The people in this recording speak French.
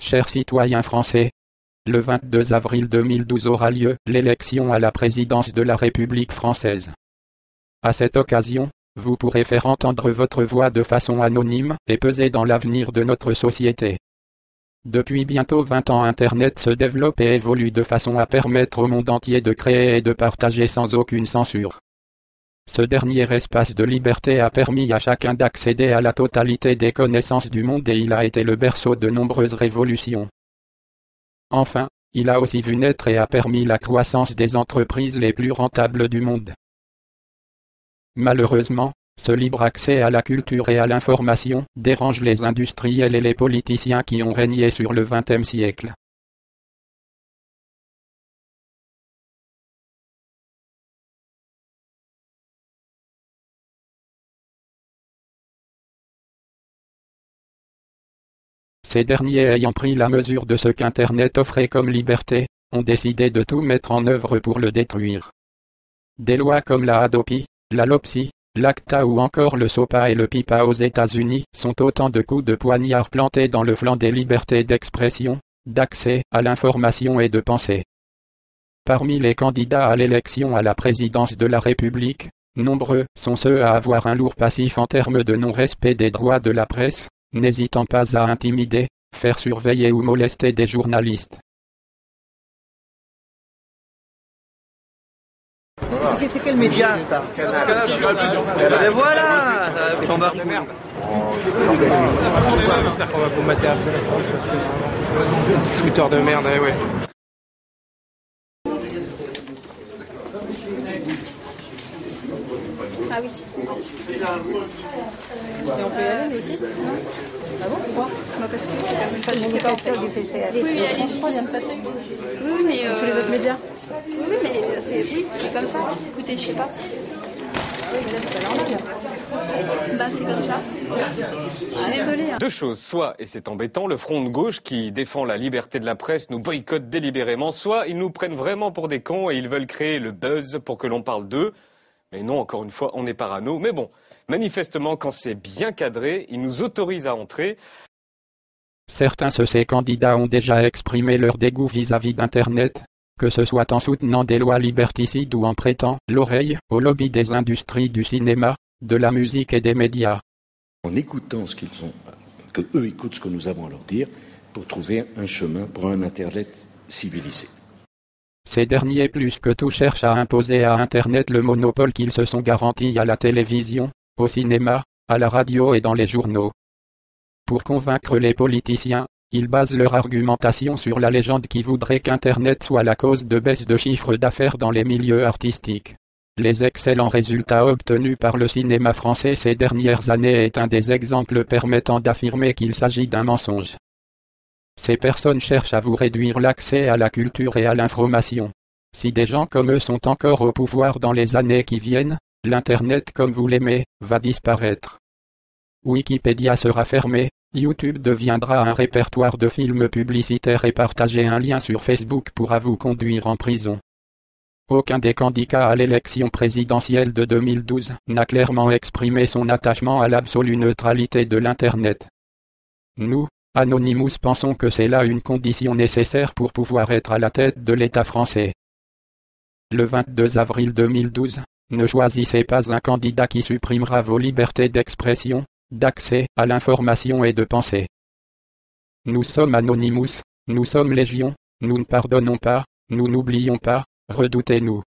Chers citoyens français, le 22 avril 2012 aura lieu l'élection à la présidence de la République française. À cette occasion, vous pourrez faire entendre votre voix de façon anonyme et peser dans l'avenir de notre société. Depuis bientôt 20 ans, Internet se développe et évolue de façon à permettre au monde entier de créer et de partager sans aucune censure. Ce dernier espace de liberté a permis à chacun d'accéder à la totalité des connaissances du monde et il a été le berceau de nombreuses révolutions. Enfin, il a aussi vu naître et a permis la croissance des entreprises les plus rentables du monde. Malheureusement, ce libre accès à la culture et à l'information dérange les industriels et les politiciens qui ont régné sur le XXe siècle. Ces derniers, ayant pris la mesure de ce qu'Internet offrait comme liberté, ont décidé de tout mettre en œuvre pour le détruire. Des lois comme la Hadopi, la LOPSI, l'ACTA ou encore le SOPA et le PIPA aux États-Unis sont autant de coups de poignard plantés dans le flanc des libertés d'expression, d'accès à l'information et de pensée. Parmi les candidats à l'élection à la présidence de la République, nombreux sont ceux à avoir un lourd passif en termes de non-respect des droits de la presse, n'hésitant pas à intimider, faire surveiller ou molester des journalistes. C'est quel média ça? Mais voilà, Jean-Marc de merde. J'espère qu'on va vous mater après la tranche parce que fouteur de merde, ouais. Ah oui. Et on peut y aller nous aussi? Non? Ah bon? Pourquoi? Bah parce que c'est quand même pas juste pas du PCA. Oui, je crois vient de passer. Oui, mais tous les autres médias. Oui, mais c'est comme ça. Écoutez, je sais pas. Oui, mais là c'est pas normal. Bah c'est comme ça. Je suis désolée. Deux choses, soit, et c'est embêtant, le front de gauche qui défend la liberté de la presse nous boycotte délibérément, soit ils nous prennent vraiment pour des cons et ils veulent créer le buzz pour que l'on parle d'eux. Mais non, encore une fois, on est parano. Mais bon, manifestement, quand c'est bien cadré, ils nous autorisent à entrer. Certains de ces candidats ont déjà exprimé leur dégoût vis-à-vis d'Internet, que ce soit en soutenant des lois liberticides ou en prêtant l'oreille au lobby des industries du cinéma, de la musique et des médias. En écoutant ce qu'ils ont, que eux écoutent ce que nous avons à leur dire, pour trouver un chemin pour un Internet civilisé. Ces derniers plus que tout cherchent à imposer à Internet le monopole qu'ils se sont garantis à la télévision, au cinéma, à la radio et dans les journaux. Pour convaincre les politiciens, ils basent leur argumentation sur la légende qui voudrait qu'Internet soit la cause de baisse de chiffre d'affaires dans les milieux artistiques. Les excellents résultats obtenus par le cinéma français ces dernières années est un des exemples permettant d'affirmer qu'il s'agit d'un mensonge. Ces personnes cherchent à vous réduire l'accès à la culture et à l'information. Si des gens comme eux sont encore au pouvoir dans les années qui viennent, l'Internet comme vous l'aimez, va disparaître. Wikipédia sera fermé, YouTube deviendra un répertoire de films publicitaires et partager un lien sur Facebook pourra vous conduire en prison. Aucun des candidats à l'élection présidentielle de 2012 n'a clairement exprimé son attachement à l'absolue neutralité de l'Internet. Nous, Anonymous, pensons que c'est là une condition nécessaire pour pouvoir être à la tête de l'État français. Le 22 avril 2012, ne choisissez pas un candidat qui supprimera vos libertés d'expression, d'accès à l'information et de pensée. Nous sommes Anonymous, nous sommes Légion, nous ne pardonnons pas, nous n'oublions pas, redoutez-nous.